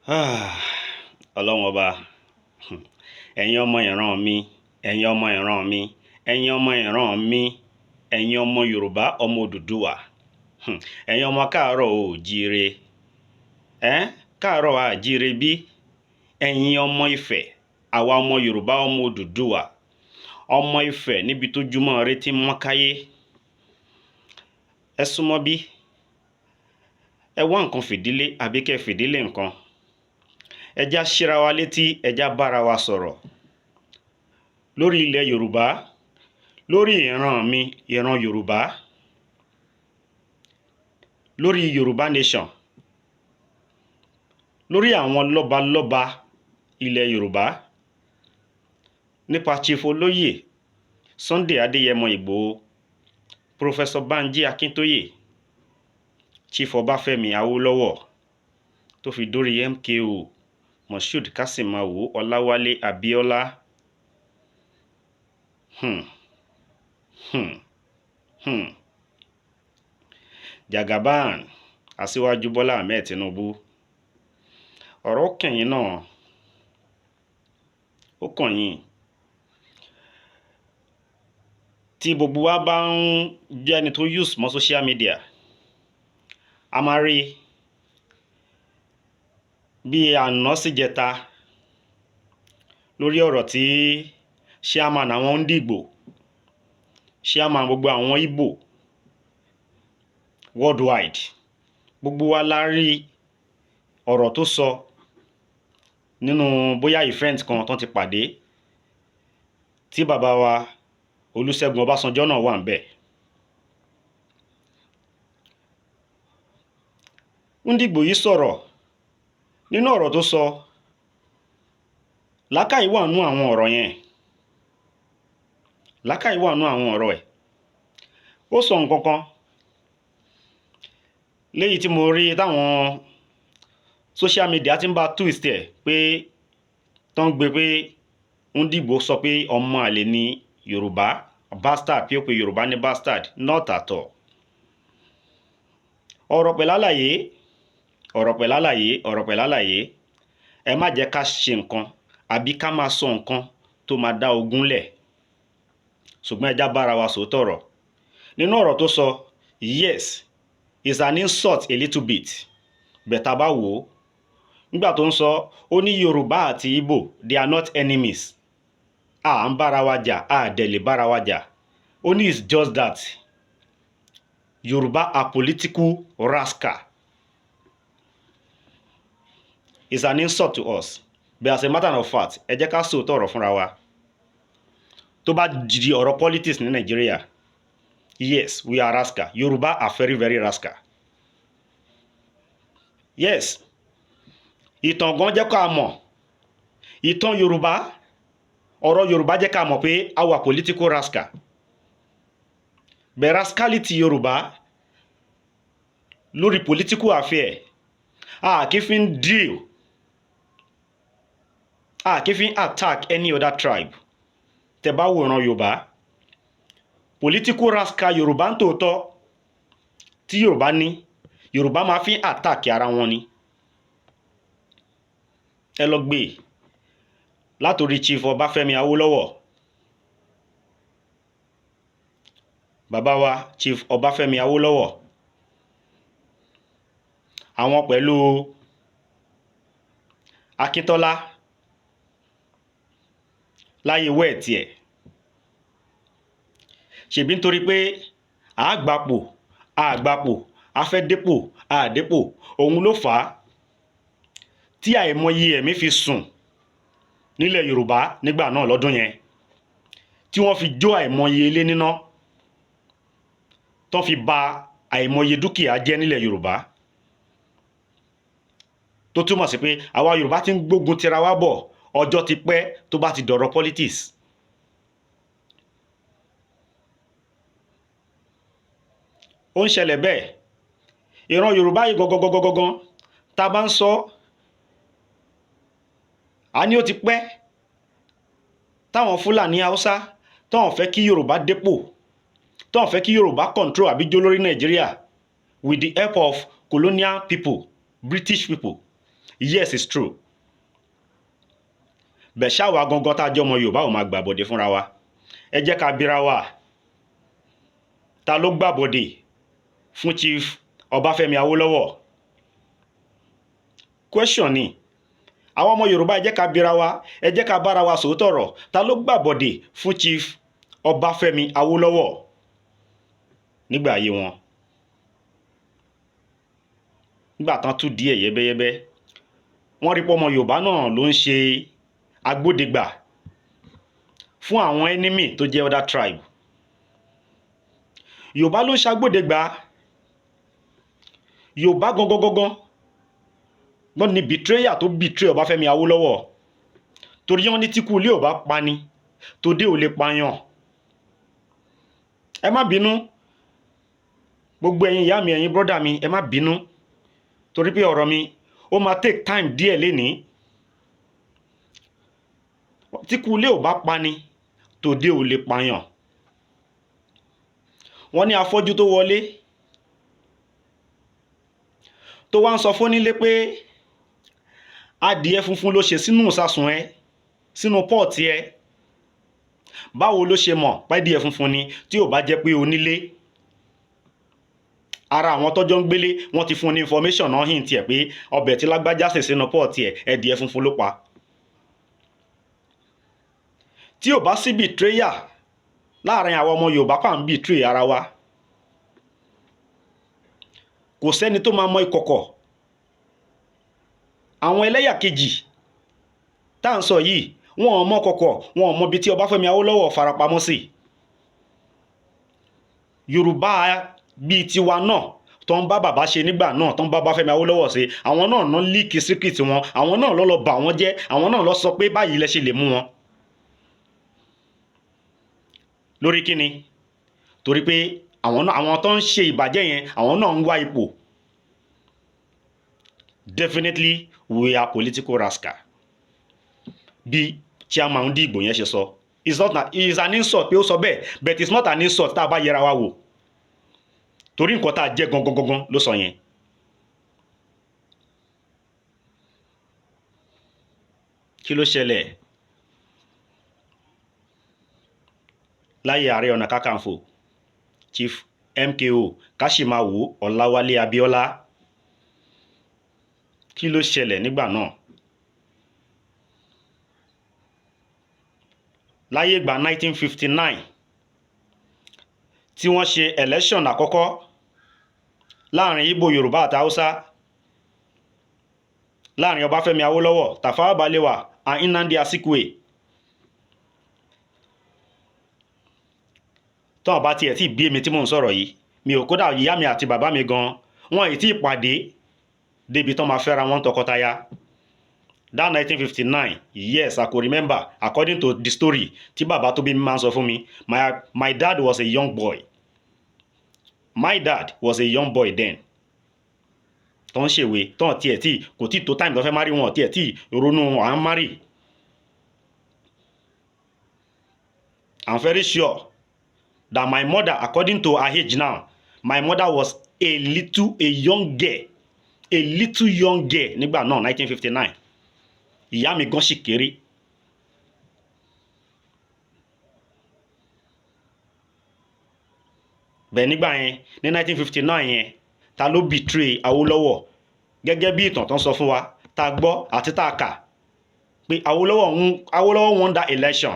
Ọlọ́run ọba, ẹ̀yin ọmọ ìran mi, ẹ̀yin ọmọ ìran mi, ẹ̀yin ọmọ ìran mi, ẹ̀yin ọmọ Yorùbá, ọmọ Odùduwà, ẹ̀yin ọmọ káàárọ̀ oòjíire, káàárọ̀ àjíire bí, ẹ̀yin ọmọ Ifẹ̀, àwa ọmọ Yorùbá, ọmọ Odùduwà, ọmọ Ifẹ̀ níbi tó júmọ́ ire tí mọ́ káyé. Ẹ súnmọ́ bí, ẹ wá nǹkan fìdílé àbí kẹ́ fìdílé nǹkan. Ẹjá ṣíra wa létí, ẹjá bára wa sọ̀rọ̀ lórí ilẹ̀ Yorùbá, lórí ìran mi, ìran Yorùbá, lórí Yorùbá nation, lórí àwọn lọ́balọ́ba ilẹ̀ Yorùbá, nípa Chief Olóyè Sunday Adéyẹmọ Ìgbòho, Professor Banji Akintoye, Chief Ọbáfẹ́mi Awólọ́wọ̀, tó fi dórí MKO Moshood Kásìmáwò Ọláwálé Abíọ́lá, Jagaban Aṣíwájú Bọ́lá Ahmed Tinubu. Ọ̀rọ̀ kẹ̀yìn náà, ó kàn yín. Tí gbogbo wa bá ń jẹ́ ẹni tó use mọ́ social media, a máa rí bí àná síjẹta lórí ọ̀rọ̀ tí chairman àwọn Ndigbo, chairman gbogbo àwọn Igbo worldwide, gbogbo wa la rí ọ̀rọ̀ tó sọ nínú bóyá event kan tó ti pàdé tí bàbá wa Olúṣẹ́gun Ọbásanjọ́ náà wà ń bẹ̀. Ndigbo yìí sọ̀rọ̀, nínú ọ̀rọ̀ tó sọ, làákàyè wà nú àwọn ọ̀rọ̀ yẹn, làákàyè wà nú àwọn ọ̀rọ̀ ẹ̀. Ó sọ nǹkan kan léyìí tí mo rí táwọn social media ti ń bá twist ẹ̀ pé tó ń gbé pé Ndigbo sọ pé ọmọ àlè ní Yorùbá, bastard, pé ó pe Yorùbá ní bastard. Not at all. Ọ̀rọ̀ pẹ̀lálàyé, ẹ má jẹ́ ká ṣe nǹkan àbí ká máa sọ nǹkan tó máa dá ogun lẹ̀. Ṣùgbọ́n ẹjá bára wa sòótọ́ ọ̀rọ̀. Nínú ọ̀rọ̀ tó sọ, yes, it's an insult a little bit. Bẹ̀tà bá wò ó, nígbà tó ń sọ, ó ní Yorùbá àti Igbo, they are not enemies. À ń bára wa jà, dẹ̀ lè bára wa jà. Ó ní it's just that Yorùbá are political rascal. It's an insult to us. But as a matter of fact, ẹ jẹ́ ká sòótọ́ ọ̀rọ̀ fúnra wa. Tó bá di ọ̀rọ̀ politics ní Nàìjíríà, yes, we are rascal. Yorùbá are very, very rascal. Yes, ìtàn gan jẹ́ ká mọ̀. Ìtàn Yorùbá, ọ̀rọ̀ Yorùbá jẹ́ ká mọ̀ pé a wà political rascal. But rascality Yorùbá lórí political affair, kì í fi ń deal, kì í fi ń attack any other tribe. Tẹ́ bá wòran Yorùbá, political rascal Yorùbá ń tòótọ́ tí Yorùbá ní, Yorùbá máa fi ń attack ara wọn ni. Ẹ lọ gbé látòrí Chief Ọbáfẹ́mi Awólọ́wọ̀, bàbá wa Chief Ọbáfẹ́mi Awólọ́wọ̀, àwọn pẹ̀lú Akíntọ́lá láyé wẹ́ẹ̀tì ẹ̀. Ṣèbí nítorí pé àgbàpò, afẹ́dépò, àdépò, òun ló fà á tí àìmọye ẹ̀mí fi sùn nílẹ̀ Yorùbá nígbà náà lọ́dún yẹn, tí wọ́n fi jó àìmọye ilé níná, tó fi ba àìmọye dúkìá jẹ́ nílẹ̀ Yorùbá. Tó túmọ̀ sí pé àwa Yorùbá ti ń gbógun tira wa bọ̀ ọjọ́ ti pẹ́ tó bá ti dọ̀rọ̀ politics. Ó ń ṣẹlẹ̀ bẹ́ẹ̀. Ìran Yorùbá yìí gangan tá bá ń sọ, a ní ó ti pẹ́ táwọn Fúlàní Haúsá táwọn fẹ́ kí Yorùbá dépò, táwọn fẹ́ kí Yorùbá control àbí jó lórí Nàìjíríà with the help of colonial people, British people. yes it's true bẹ̀ ṣáwa gangan tá a jẹ́ ọmọ Yorùbá ò máa gbàbọ̀dé fúnra wa ẹ jẹ́ ká bira wa ta ló gbàbọ̀dé fún Chief Ọbáfẹ́mi Awólọ́wọ̀ question ni àwọn ọmọ Yorùbá ẹ jẹ́ ká bira wa ẹ jẹ́ ká bára wa sòótọ́ ọ̀rọ̀ ta ló gbàbọ̀dé fún Chief Ọbáfẹ́mi Awólọ́wọ̀ nígbà ayé wọn nígbà tán tún díẹ̀ yẹ́bẹ́yẹ́bẹ́ wọ́n rí pé ọmọ Yorùbá náà ló ń ṣe agbódegbà fún àwọn enemy tó jẹ́ other tribe Yorùbá ló ń ṣagbódegbà Yorùbá gangan wọ́n ní betrayer tó betray Ọbáfẹ́mi Awólọ́wọ̀ torí wọ́n ní tí kú ilé ò bá pani tòde ò lè pààyàn ẹ má bínú gbogbo ẹ̀yin ìyá mi ẹ̀yin brọ́dà mi ẹ má bínú torí pé ọ̀rọ̀ mi ó máa take time díẹ̀ lénìí tí kú ilé ò bá pani tòde ò lè pààyàn wọ́n ní afọ́jú tó wọlé tó wá ń sọ fónílé pé adìẹ funfun ló ṣe sínú ìsasùn ẹ sínú pọ́ọ̀tì ẹ báwo ló ṣe mọ̀ pẹ́dìẹ funfun ni tí ò bá jẹ́ pé onílé ara àwọn tọ́jọ́ ń gbélé wọ́n ti fún ní information náà hint ẹ̀ pé ọbẹ̀ tí lágbájá sè sínú pọ́ọ̀tì ẹ̀ ẹdìẹ funfun ló pa tí ò bá sí betrayer láàrin àwọn ọmọ Yorùbá pa ń betray ara wa kò sẹ́ni tó máa mọ ìkọ̀kọ̀ àwọn ẹlẹ́yà kejì tá à ń sọ yìí wọn ò mọ kọ̀kọ̀ wọn ò mọ ibi tí Ọbáfẹ́mi Awólọ́wọ̀ farapamọ́ sí Yorùbá bíi tiwa náà tó ń bá bàbá ṣe nígbà náà tó ń bá Ọbáfẹ́mi Awólọ́wọ̀ ṣe àwọn náà ná líìkì secret wọn àwọn náà lọ bà wọ́n jẹ́ àwọn náà lọ sọ pé báyìí lẹ ṣe lè mú wọn lórí kíni torí pé àwọn tó ń ṣe ìbàjẹ́ yẹn àwọn náà ń wá ipò definitely we are political rascal bí chairman ń dìgbò yẹn ṣe sọ it's an insult pé ó sọ bẹ́ẹ̀ but it's not an insult tá a bá yẹra wa wò torí nǹkan tá a jẹ́ gangan ló sọ yẹn kí ló ṣẹlẹ̀ láyé Ààrẹ Ọ̀nà Kakanfò Chief MKO Káṣímáwò Ọláwálé Abíọ́lá kí ló ṣẹlẹ̀ nígbà náà láyé ìgbà 1959 tí wọ́n ṣe election àkọ́kọ́ láàrin Ìgbò Yorùbá àti Haúsá láàrin Ọbáfẹ́mi Awólọ́wọ̀ Tafawa Balewa and Nnamdi Azikiwe tọ́n bá tiẹ̀ tí bí èmi tí mò ń sọ̀rọ̀ yìí mi ò kódà ìyá mi àti bàbá mi gan wọn ì tí ì pàdé débi tọ́n máa fẹ́ra wọn tọkọtaya that 1959 yes I could remember according to the story tí bàbá tó bí mi máa ń sọ fún mi my dad was a young boy then tó ń ṣèwé tọ́n tiẹ̀ tí kò tí tó time tó fẹ́ marry wọn tiẹ̀ tí ronú à ń marry I'm very sure that my mother according to her age now my mother was a young girl nígbà náà 1959 ìyá mi gan sì kéré bẹ́ẹ̀ nígbà yẹn ní 1959 yẹn ta ló betray Awólọ́wọ̀ gẹ́gẹ́ bí ìtàn tán sọ fún wa ta gbọ́ àti ta kà pé Awólọ́wọ̀ won that election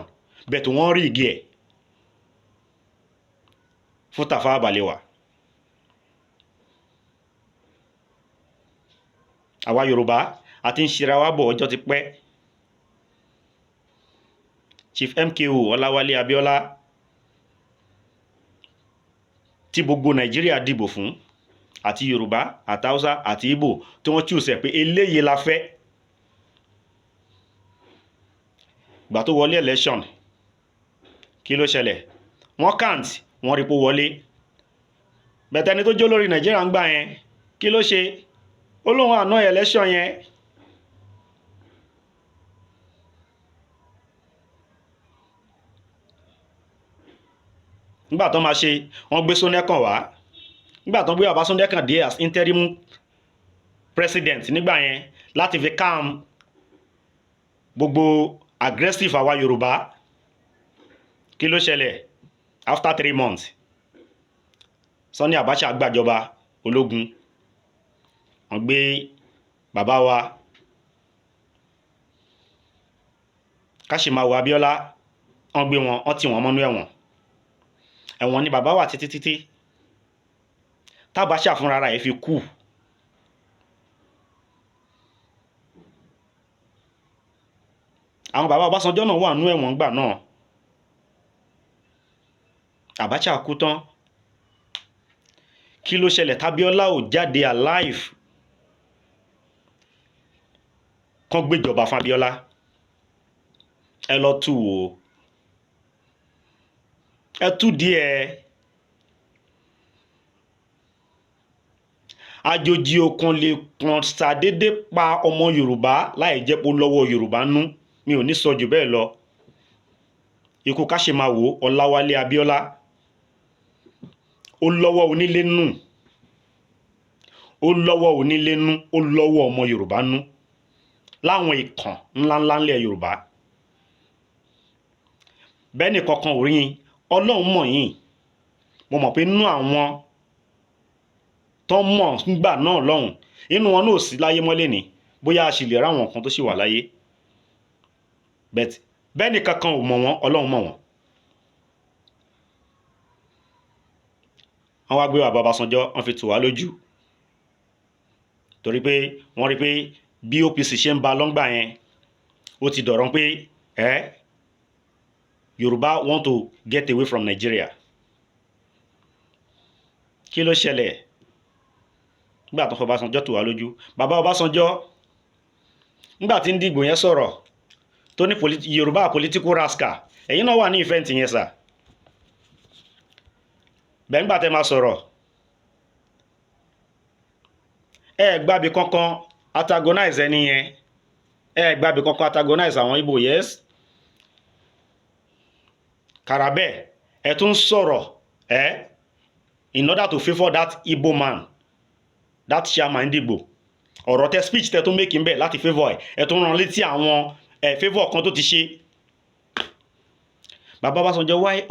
bẹ́ẹ̀ tó wọ́n rí igi ẹ̀ fún Tafawa Balewa àwa Yorùbá àti ń ṣera wa bọ̀ ọjọ́ ti pẹ́ Chief MKO Ọláwálé Abíọ́lá tí gbogbo Nàìjíríà dìbò fún àti Yorùbá àti Haúsá àti Ìgbò tí wọ́n choose pé eléyìí la fẹ́ gbà tó wọlé election kí ló ṣẹlẹ̀ wọ́n count wọ́n rí pé wọlé bẹ̀tẹ̀ ni tó jó lórí Nàìjíríà ń gbà yẹn kí ló ṣe ó lóun àná election yẹn nígbà tó máa ṣe wọ́n gbé Sónẹ́kàn wá nígbà tó gbé bàbá Sónẹ́kàn dé as interim president nígbà yẹn láti fi calm gbogbo aggressive àwa Yorùbá. Kí ló ṣẹlẹ̀? After 3 months Sani Abacha gbàjọba ológun, wọ́n gbé bàbá wa Kashimawo Abiola, wọ́n gbé wọn, wọ́n tì wọ́n mọ́nú ẹ̀wọ̀n ni bàbá wa títí t'Abacha fúnra rẹ̀ fi kú. Àwọn bàbá Ọbásanjọ́ náà wà nú ẹ̀wọ̀n gbà náà. Abacha kú tán. Kí ló ṣẹlẹ̀ t'Abiola ò jáde alive kán gbéjọba fún Abiola? Ẹ lọ tú wò, ẹ tú díẹ̀. Àjòjì òkan lè kàn ṣàdédé pa ọmọ Yorùbá láì jẹ́ pé ó lọ́wọ́ Yorùbá nú. Mi ò ní sọ jù bẹ́ẹ̀ lọ. Ikú Kashimawo Ọláwálé Abiola ó lọ́wọ́ onílé nú, ó lọ́wọ́ onílé nú, ó lọ́wọ́ ọmọ Yorùbá nú láwọn ìkàn ńláńlá ńlẹ̀ Yorùbá. Bẹ́ẹ̀ni kankan ò rí yín, Ọlọ́run mọ̀ yín. Mo mọ̀ pé nínú àwọn tó mọ̀ nígbà náà lọ́hùn, inú wọn náà sí láyé mọ́lẹ̀ ní, bóyá a sì lè ráwọn kan tó sì wà láyé. Bẹ́ẹ̀ni kankan ò mọ̀ wọ́n, Ọlọ́run mọ̀ wọ́n. Wọ́n wá gbé bàbá Ọbásanjọ́, wọ́n fi tù wá lójú, torí pé wọ́n rí pé bí OPC ṣe ń ba lọ́ngbà yẹn, ó ti dọ̀rọ̀ pé Yorùbá want to get away from Nigeria. Kí ló ṣẹlẹ̀ nígbà tó Ọbásanjọ́ tù wá lójú? Bàbá Ọbásanjọ́ nígbà tí ń dìgbò yẹn sọ̀rọ̀ tó ní Yorùbá political rascal, ẹ̀yin náà wà ní event yẹn sà. Bẹ́ẹ̀ nígbà tẹ́ máa sọ̀rọ̀, gbàbí kankan antagonize ẹni yẹn, gbàbí kankan antagonize àwọn Igbo, yes. Karabẹ́ ẹ tún sọ̀rọ̀ in order to favour that Igbo man, that chairman Igbo. Ọ̀rọ̀ tẹ speech tẹ tún make bẹ́ẹ̀ láti favour ẹ tún rán létí àwọn favour kan tó ti ṣe. Bàbá Ọbásanjọ́, why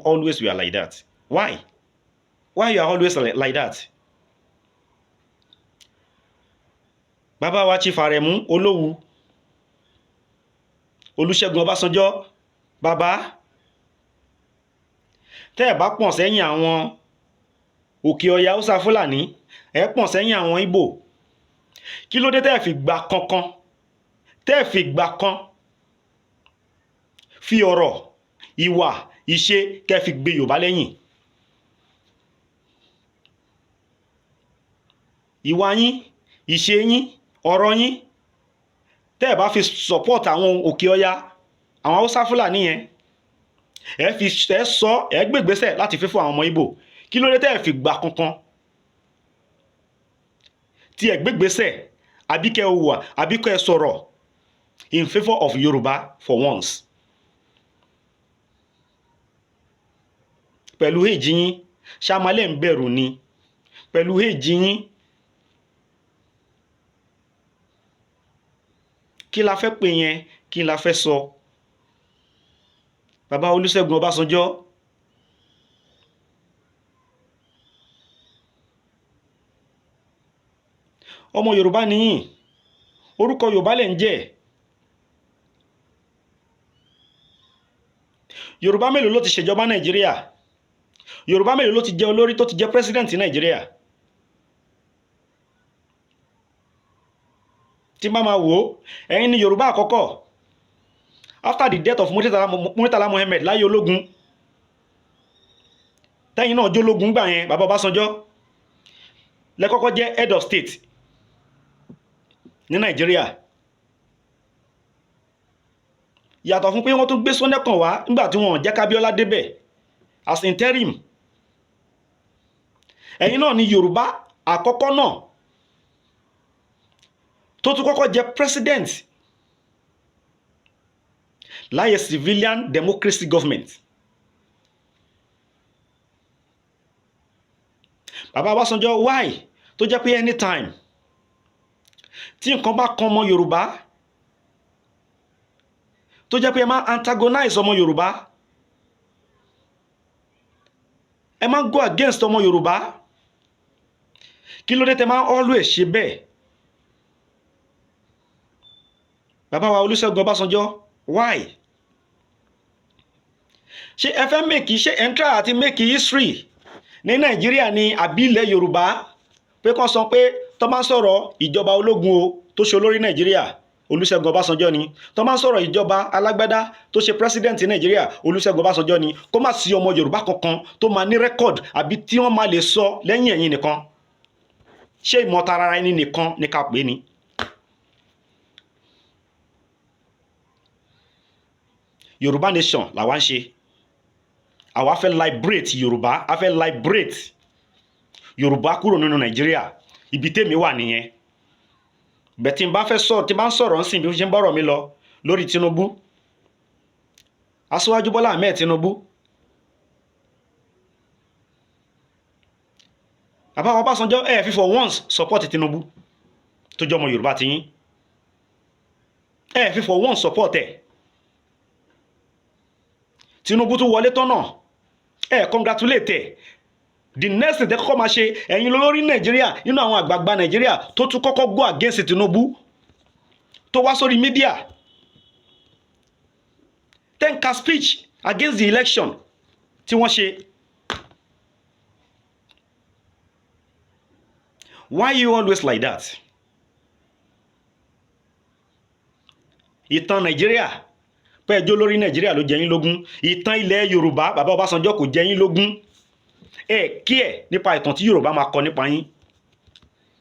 always we are like that? Why you are always like that? Bàbá wa Chief Aremu Olówu Olúṣẹ́gun Ọbásanjọ́, bàbá tẹ́ ẹ̀ bá pọ̀n sẹ́yìn àwọn òkè ọya Hausa Fúlàní, ẹ pọ̀n sẹ́yìn àwọn Ìgbò. Kí ló dé tẹ́ ẹ̀ fi gbà kankan, tẹ́ ẹ̀ fi gbà kan fi ọ̀rọ̀, ìwà, ìṣe kẹ́ fi gbé Yorùbá lẹ́yìn? Ìwà yín, ìṣe yín, ọ̀rọ̀ yín, tẹ́ ẹ̀ bá fi support àwọn òkè ọya, àwọn Hausa Fúlàní yẹn, ẹ sọ, ẹ gbégbésẹ̀ láti fífọ́ àwọn ọmọ Ìgbò. Kí ló dé tẹ́ ẹ̀ fi gbà kankan tí ẹ gbégbésẹ̀ àbíkẹ́ hùwà àbíkẹ́ sọ̀rọ̀ in favour of Yorùbá for once? Pẹ̀lú èjì yín ṣàmálẹ̀ ń bẹ̀rù ni, pẹ̀lú èjì yín kí la fẹ́ pè yẹn, kí la fẹ́ sọ? Bàbá Olúṣẹ́gun Ọbásanjọ́, ọmọ Yorùbá nìyín, orúkọ Yorùbá lẹ̀ ń jẹ́. Yorùbá mélòó ló ti ṣèjọba Nàìjíríà? Yorùbá mélòó ló ti jẹ́ olórí tó ti jẹ́ president Nàìjíríà? Tí bá máa wò ó, ẹ̀yin ni Yorùbá àkọ́kọ́ after the death of Murtala Muhammed láyé ológun. Tẹ́yìn náà jólógun gbà yẹn, bàbá Ọbásanjọ́ lẹ́kọ́kọ́ jẹ́ head of state ní Nàìjíríà. Yàtọ̀ fún pé wọ́n tún gbé Sọ́nẹ́kàn wá nígbà tí wọ́n jẹ́ kábíọ́lá débẹ̀ as interim. Ẹ̀yin náà ni Yorùbá àkọ́kọ́ náà tó tún kọ́kọ́ jẹ́ president láyé civilian democracy government. Bàbá Ọbásanjọ́, why tó jẹ́ pé anytime tí nǹkan bá kan ọmọ Yorùbá tó jẹ́ pé ẹ máa antagonize ọmọ Yorùbá, ẹ máa go against ọmọ Yorùbá, kí ló dé tẹ́ máa always ṣe bẹ́ẹ̀? Bàbá wa Olúṣẹ́gun Ọbásanjọ́, why? Ṣé ẹ fẹ́ ṣé ẹ ń try àti make history ní Nàìjíríà ni àbí ilẹ̀ Yorùbá, pé kán sọ pé tó máa ń sọ̀rọ̀ ìjọba ológun o tó ṣe olórí Nàìjíríà Olúṣẹ́gun Ọbásanjọ́ ni, tó máa ń sọ̀rọ̀ ìjọba alágbádá tó ṣe president Nàìjíríà Olúṣẹ́gun Ọbásanjọ́ ni, kó má sí ọmọ Yorùbá kankan tó máa ní record àbí tí wọ́n máa lè sọ lẹ́yìn ẹ̀yin nìkan? Ṣé ìmọ̀tara ẹni nìkan ní ká pè ní? Yorùbá nation làwa ń ṣe, àwa fẹ́ liberate Yorùbá, a fẹ́ liberate Yorùbá kúrò nínú Nàìjíríà, ibi tèmi wà nìyẹn. Bẹ́ẹ̀ tí n bá fẹ́ sọ̀rọ̀, tí n bá ń sọ̀rọ̀ ńsìn bí ó ṣe ń bọ̀rọ̀ mi lọ lórí Tinubu, Aṣíwájú Bọ́lá Ahmed Tinubu, bàbá wa Ọbásanjọ́, ẹ fi for once support Tinubu tó jọmọ Yorùbá ti yín, ẹ fi for once support ẹ. Tinubu tún wọlé tọ́nà, ẹ congratulate ẹ. The next thing tẹ́ kọ́kọ́ máa ṣe, ẹ̀yin lórí Nàìjíríà nínú àwọn àgbààgbà Nàìjíríà tó tún kọ́kọ́ go against Tinubu, tó wá sórí mídíà ten ka speech against the election tí wọ́n ṣe. Why you always like that? Ìtàn Nàìjíríà pé ẹjọ́ lórí Nàìjíríà ló jẹ yín lógún, ìtàn ilẹ̀ Yorùbá bàbá Ọbásanjọ́ kò jẹ yín lógún. Ẹ kí ẹ nípa ìtàn tí Yorùbá máa kọ nípa yín.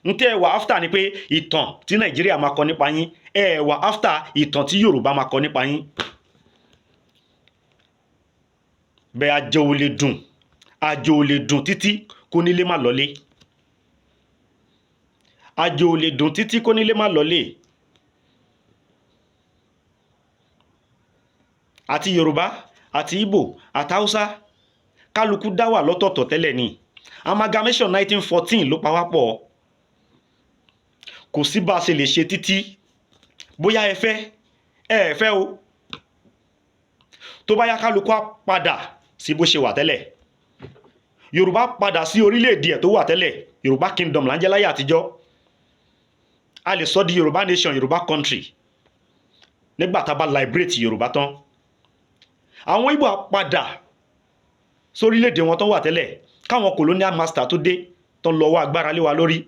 Ntẹ́ ẹ wà after ni pé ìtàn tí Nàìjíríà máa kọ nípa yín, ẹ wà after ìtàn tí Yorùbá máa kọ nípa yín. Bẹ́ẹ̀ àjò ò lè dùn títí kó nílé má lọlé. Àjò ò lè dùn títí kó nílé má lọlé. Àti Yorùbá àti Igbo àti Hausa kálukú dá wà lọ́tọ̀ọ̀tọ̀ tẹ́lẹ̀ ni. Amalgamation 1914 ló pa wá pọ̀. Kò sí bá a ṣe lè ṣe títí, bóyá ẹ fẹ́ o, tó bá yá kálukú á padà sí bó ṣe wà tẹ́lẹ̀. Yorùbá padà sí orílẹ̀-èdè ẹ̀ tó wà tẹ́lẹ̀. Yorùbá kingdom là ń jẹ́ láyé àtijọ́. A lè sọ di Yorùbá nation, Yorùbá country nígbà tá a bá liberate Yorùbá tán. Àwọn Igbo á padà sórílẹ̀-èdè wọn tó wà tẹ́lẹ̀, káwọn colonial master tó dé tó lọ wá agbára lé wa lórí.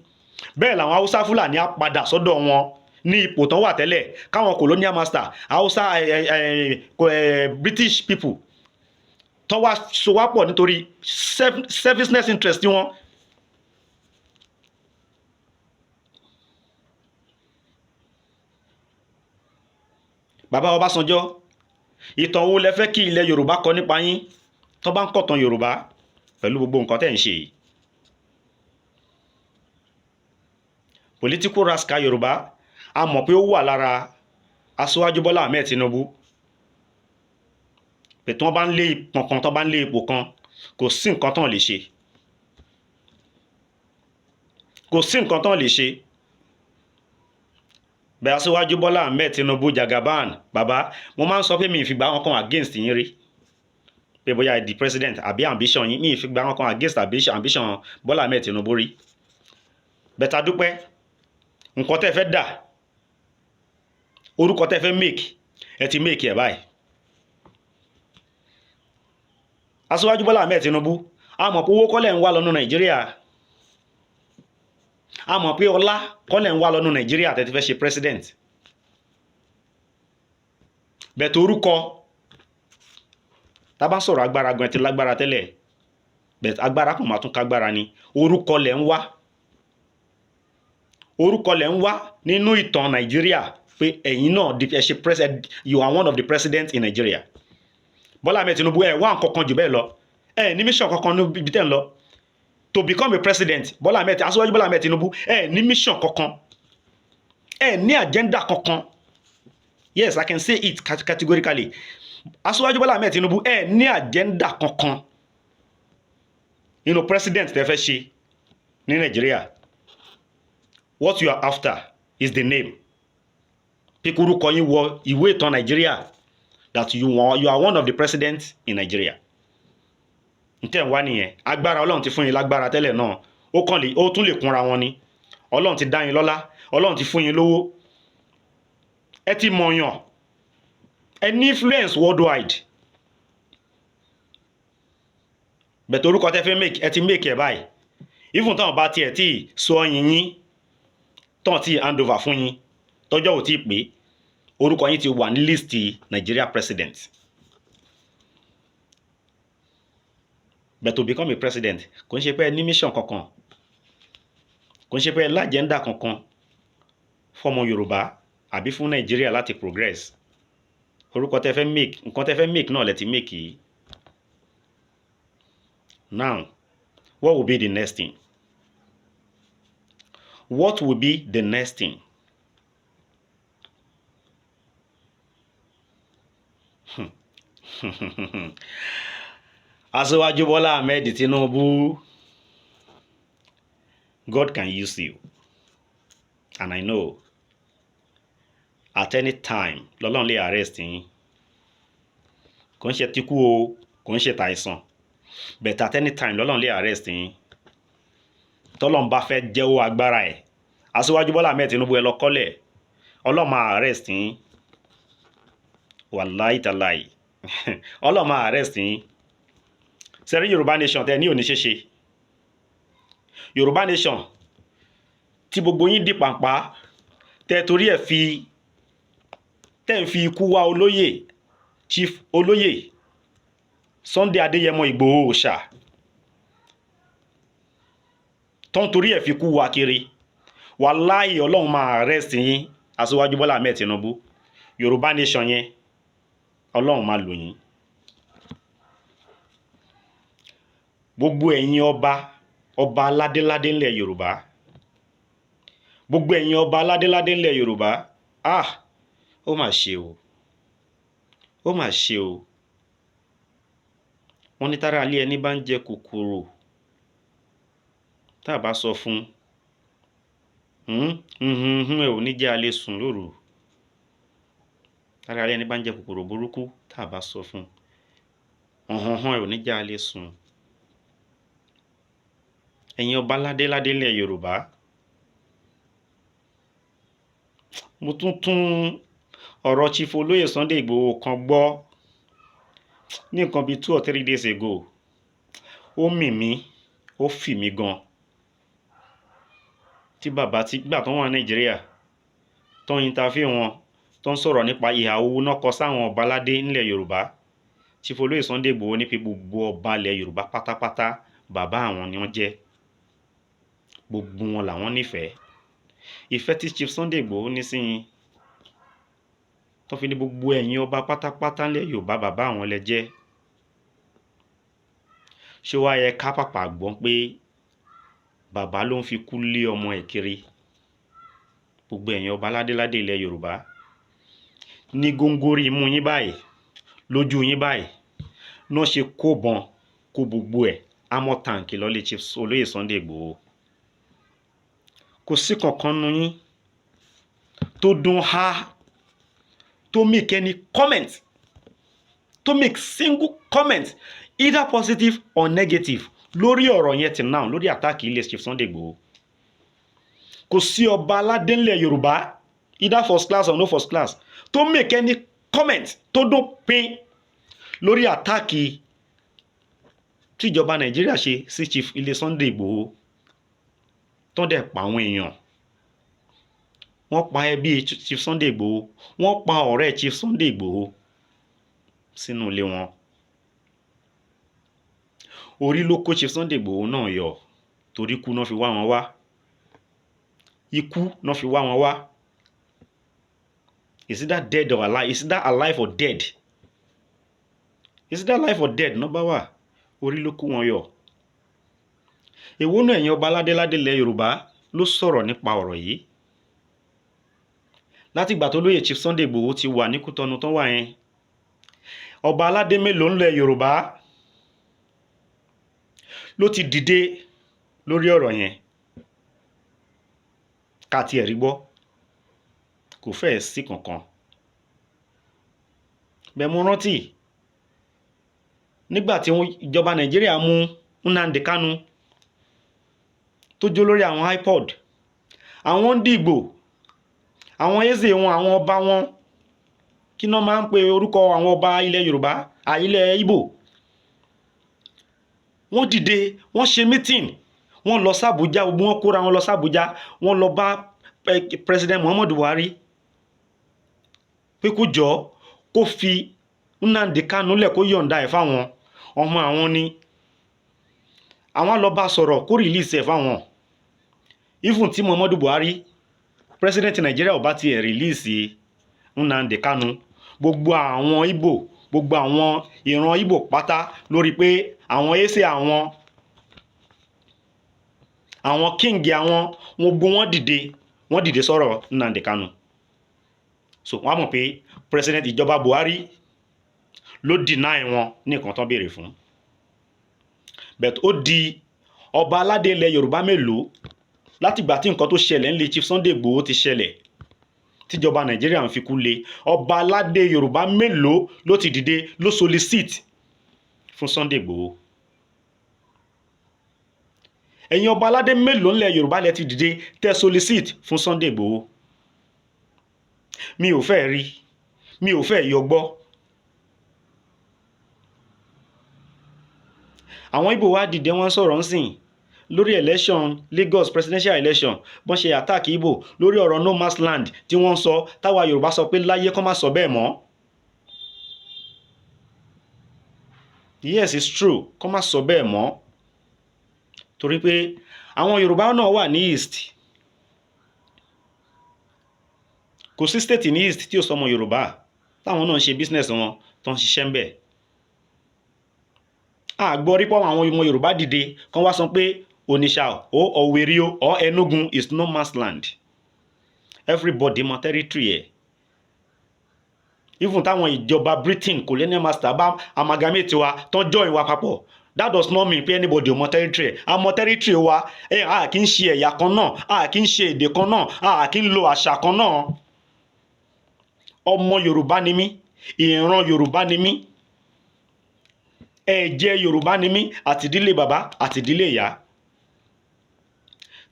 Bẹ́ẹ̀ làwọn Hausa Fúlàní á padà sọ́dọ̀ wọn ní ipò tó wà tẹ́lẹ̀, káwọn colonial master Hausa British people tó wá so wá pọ̀ nítorí selfishness interest wọn. Bàbá Ọbásanjọ́, ìtàn wo lẹ fẹ́ kí ilẹ̀ Yorùbá kọ nípa yín tó bá ń kọ̀tàn Yorùbá pẹ̀lú gbogbo nǹkan tẹ́ ń ṣe yìí? Political rascal Yorùbá, a mọ̀ pé ó wà lára Aṣíwájú Bọ́lá Ahmed Tinubu. Pé tí wọ́n bá ń lé ipò kan, tó bá ń lé ipò kan, kò sí nǹkan tán lè ṣe. Kò sí nǹkan tán lè ṣe. Bẹ́ẹ̀ Aṣíwájú Bọ́lá Ahmed Tinubu Jagaban, bàbá, mo máa ń sọ pé mi ìfigbá wọn kan against yín rí. Pé bóyá di president àbí ambition yín, mi ìfigbá wọn kan against ambition Bọ́lá Ahmed Tinubu rí. Bẹ́ẹ̀ ta dúpẹ́, nǹkan tẹ́ fẹ́ dà, orúkọ tẹ́ fẹ́ make, ẹ ti make ẹ̀ báyìí. Aṣíwájú Bọ́lá Ahmed Tinubu, a mọ̀ pé owó kọ́lẹ̀ ń wá lọ́nà Nàìjíríà. A mọ̀ pé ọlá kọ́lẹ̀ ń wá lọ́nà Nàìjíríà tẹ́ ti fẹ́ ṣe president. Bẹ́ẹ̀ tó orúkọ, tá bá ń sọ̀rọ̀ agbára gan ti lágbára tẹ́lẹ̀, bẹ́ẹ̀ agbára kò máa tún kágbára ni. Orúkọ lẹ̀ ń wá. Orúkọ lẹ̀ ń wá nínú ìtàn Nàìjíríà pé ẹ̀yin náà ẹ ṣe president, you are one of the presidents in Nigeria. Bọ́lá Ahmed Tinubu, ẹ wá nǹkan kan jù bẹ́ẹ̀ lọ, ẹ ní mission kankan níbi tẹ́ ń lọ. To become a president, Aṣíwájú Bọ́lá Ahmed Tinubu, ẹ ní mission kankan, ẹ ní agenda kankan. Yes, I can say it categorically. Aṣíwájú Bọ́lá Ahmed Tinubu, ẹ ní agenda kankan nínú president tẹ́ fẹ́ ṣe ní Nàìjíríà. what you are after is the name. Pikurúkọ yín wọ ìwé ìtàn Nàìjíríà that you are one of the presidents in Nigeria. Ntẹ́ ń wá nìyẹn. Agbára Ọlọ́run ti fún yín lágbára tẹ́lẹ̀ náà. Ó tún lè kúnra wọn ni. Ọlọ́run ti dá yín lọ́lá. Ọlọ́run ti fún yín lówó. Ẹ ti mọ̀yàn. Ẹ ní influence worldwide. Bẹ̀tẹ̀ orúkọ tẹ́ fẹ́ make ẹ ti make ẹ̀ báyìí. Even táwọn bá tiẹ̀ tí sọ yín tán tí hand over fún yín tọ́jọ́ ò tí pé orúkọ yín ti wà ní list Nigeria president. But to become a president kò ń ṣe pé ẹ ní mission kankan, kò ń ṣe pé ẹ lájẹ́ndà kankan fọmọ Yorùbá àbí fún Nigeria láti progress. Orúkọ tẹ́ fẹ́ make, nǹkan tẹ́ fẹ́ make náà lẹ ti make yìí. Now, what will be the next thing? What will be the next thing? Aṣíwájú Bọ́lá Ahmed Tinubu, God can use you. And I know at any time lọ́lọ́run lè arrest yín. Kò ń ṣe tikú o, kò ń ṣe tàìsàn. But at any time lọ́lọ́run lè arrest yín. Tọ́lọ́run bá fẹ́ jẹ́wọ́ agbára ẹ̀. Aṣíwájú Bọ́lá Ahmed Tinubu ẹ lọ kọ́lẹ̀. Ọlọ́run máa arrest yín. Wàláì tàláì. Ọlọ́run máa arrest yín. Sẹ́rí Yorùbá nation tẹ́ ní òní ṣeṣe. Yorùbá nation tí gbogbo yín di pàǹpá tẹ́ torí ẹ̀ tẹ́ ń fi ikú wá olóyè Chief olóyè Sunday Adéyẹmọ Ìgbòho Òòṣà tó ń torí ẹ̀ fi kú wá kiri. Wàláì Ọlọ́run máa arrest yín. Aṣíwájú Bọ́lá Ahmed Tinubu, Yorùbá nation yẹn Ọlọ́run máa lò yín. Gbogbo ẹ̀yin ọba aládéládé ńlẹ̀ Yorùbá, gbogbo ẹ̀yin ọba aládéládé ńlẹ̀ Yorùbá, ó mà ṣe o, ó mà ṣe o. Wọ́n ní tára alẹ́ ẹni bá ń jẹ kòkòrò tá a bá sọ fún ẹ ò ní jẹ́ alẹ́ sùn lóru. Tára alẹ́ ẹni bá ń jẹ kòkòrò burúkú tá a bá sọ fún ẹ ò ní jẹ́ alẹ́ sùn. Ẹ̀yin ọba aládéládé ńlẹ̀ Yorùbá, mo tún ọ̀rọ̀ Chief olóyè Sunday Igboho kan gbọ́ ní nǹkan bíi 2 or 3 days ago. Ó mì mí, ó fì mí gan. Tí bàbá tí gbà tó wà Nàìjíríà tó ń interview wọn tó ń sọ̀rọ̀ nípa ìhà owó náà kọ sáwọn ọba aládé ńlẹ̀ Yorùbá. Chief olóyè Sunday Igboho ní pé gbogbo ọba ilẹ̀ Yorùbá pátápátá bàbá àwọn ni wọ́n jẹ́. Gbogbo wọn làwọn nífẹ̀ẹ́. Ìfẹ́ tí Chief Sunday Igboho ní sí yín tó fi ní gbogbo ẹ̀yin ọba pátápátá ńlẹ̀ Yorùbá bàbá àwọn lẹ jẹ́. Ṣé wá yẹ ká pàpà gbọ́n pé bàbá ló ń fi kú lé ọmọ ẹ̀ kiri? Gbogbo ẹ̀yin ọba aládéládé ilẹ̀ Yorùbá ní góńgóri imú yín báyìí, lójú yín báyìí náà ṣe kó bọn kó gbogbo ẹ̀ amọ̀ tàǹkì lọ́lé Chief olóyè Sunday Igboho. Kò sí kankan nu yín tó dún tó make any comment, tó make single comment either positive or negative lórí ọ̀rọ̀ yẹn till now, lórí àtàkì ilé Chief Sunday Igboho. Kò sí ọba aládé ńlẹ̀ Yorùbá either first class or no first class tó make any comment tó dún pín lórí àtàkì tíjọba Nàìjíríà ṣe sí Chief ilé Sunday Igboho tó dẹ̀ pa àwọn èèyàn. Wọ́n pa ẹbí Chief Sunday Igboho, wọ́n pa ọ̀rẹ́ Chief Sunday Igboho sínú ilé wọn. Orí ló kó Chief Sunday Igboho náà yọ torí ikú náà fi wá wọn wá. Ikú náà fi wá wọn wá. Is it that dead or alive? Is it that alive or dead? Is it that alive or dead? Nọ́bà wà. Orí ló kó wọn yọ. Èwo náà ẹ̀yin ọba aládéládé ilẹ̀ Yorùbá ló sọ̀rọ̀ nípa ọ̀rọ̀ yìí. Láti ìgbà tó lóyè Chief Sunday Igboho ti wà ní Kútọ́nù tán wà yẹn, ọba aládé mélòó ńlẹ̀ Yorùbá ló ti dìde lórí ọ̀rọ̀ yẹn? ká tiẹ̀ rí gbọ́ kò fẹ́ẹ̀ sí kankan. Bẹ́ẹ̀ mo rántí nígbà tí ìjọba Nàìjíríà mú Nnamdi Kanu tó jó lórí àwọn IPOD, àwọn ń dìgbò, àwọn eze wọn, àwọn ọba wọn, kí náà máa ń pe orúkọ àwọn ọba ilẹ̀ Yorùbá, ilẹ̀ Ìgbò, wọ́n dìde, wọ́n ṣe meeting, wọ́n lọ s'Àbújá, gbogbo wọn kóra wọn lọ s'Àbújá, wọ́n lọ bá President Muhammadu Buhari pé kó jọ kó fi Nnamdi Kanu lẹ̀, kó yọ̀ǹda ẹ̀ fáwọn ọmọ àwọn ni. Àwọn lọ bá sọ̀rọ̀ kó release ẹ̀ fáwọn. Even tí Muhammadu Buhari President Nigeria ò bá tiẹ̀ release Nnamdi Kanu, gbogbo àwọn Ìgbò, gbogbo àwọn ìran Ìgbò pátá lórí pé àwọn ese àwọn king àwọn gbogbo wọ́n dìde sọ̀rọ̀ Nnamdi Kanu. So wọ́n mọ̀ pé President ìjọba Buhari ló deny wọn ní nǹkan tán béèrè fún. But ó di ọba aládé ilẹ̀ Yorùbá mélòó látìgbà tí nǹkan tó ṣẹlẹ̀ ńlẹ̀ Chief Sunday Igboho ti ṣẹlẹ̀ tíjọba Nàìjíríà ń fi kú lé, ọba aládé Yorùbá mélòó ló ti dìde ló solicit fún Sunday Igboho? Ẹ̀yin ọba aládé mélòó ńlẹ̀ Yorùbá lẹ ti dìde tẹ́ solicit fún Sunday Igboho? Mi ò fẹ́ rí, mi ò fẹ́ yọ gbọ́. Àwọn Ìgbò wá dìde, wọ́n sọ̀rọ̀ ńsìn lórí election, Lagos presidential election, bọ́n ṣe attack Ìgbò lórí ọ̀rọ̀ no man's land tí wọ́n sọ, táwa Yorùbá sọ pé láyé kán má sọ bẹ́ẹ̀ mọ́. Yes, it's true, kán má sọ bẹ́ẹ̀ mọ́. Torí pé àwọn Yorùbá náà wà ní East. Kò sí state ní East tí ó sọmọ Yorùbá táwọn náà ń ṣe business wọn tó ń ṣiṣẹ́ ń bẹ̀. Àgbọ̀ rí pọ̀ àwọn ọmọ Yorùbá dìde kán wá sọ pé Onitsha o Owerri o or Enugu is no man's land. Everybody mọ territory ẹ̀. Even táwọn ìjọba Britain colonial master bá amalgamate wa tán join wa papọ̀, that does not mean pé anybody mọ territory ẹ̀. A mọ territory wa, a kì í ṣe ẹ̀yà kan náà, a kì í ṣe èdè kan náà, a kì í lo àṣà kan náà. Ọmọ Yorùbá ni mí, ìran Yorùbá ni mí, ẹ̀jẹ̀ Yorùbá ni mí, àti ìdílé bàbá àti ìdílé ìyá.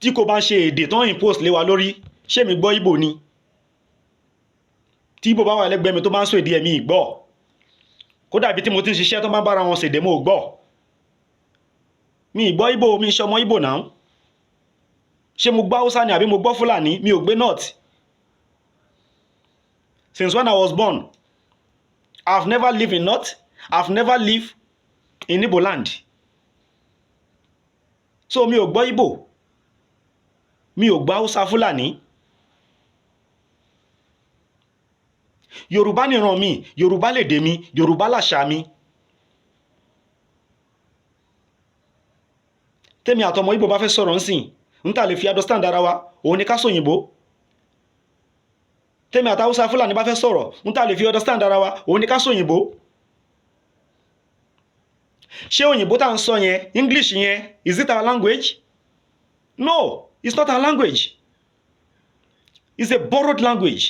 Tí kò bá ṣe èdè tán impose lé wa lórí, ṣé mi gbọ́ Ìgbò ni? Tí Ìgbò bá wà lẹ́gbẹ̀ẹ́ mi tó bá ń sọ èdè ẹ̀mí ìgbọ́, kódà bí tí mo ti ń ṣiṣẹ́ tó máa ń bára wọn ṣèdè mo gbọ́. Mi ìgbọ́ Ìgbò, mi ṣọmọ Ìgbò náà. Ṣé mo gbọ́ Hausa ni àbí mo gbọ́ Fúlàní? Mi ò gbé North. Since when I was born, I've never lived in North, I've never lived in Igbo land. So mi ò gbọ́ Ìgbò, mi ò gbọ́ Hausa, Fúlàní. Yorùbá nìran mi, Yorùbá lèdè mi, Yorùbá làṣà mi. Tèmi àtọmọ Ìgbò bá fẹ́ sọ̀rọ̀ ńsìn, ń tà lè fi understand ara wa, òun ni ká sòyìnbó. Tèmi àti Hausa, Fúlàní bá fẹ́ sọ̀rọ̀, ń tà lè fi understand ara wa, òun ni ká sòyìnbó. Ṣé òyìnbó tá ń sọ yẹn, English yẹn, is it our language? No, it's not our language. It's a borrowed language.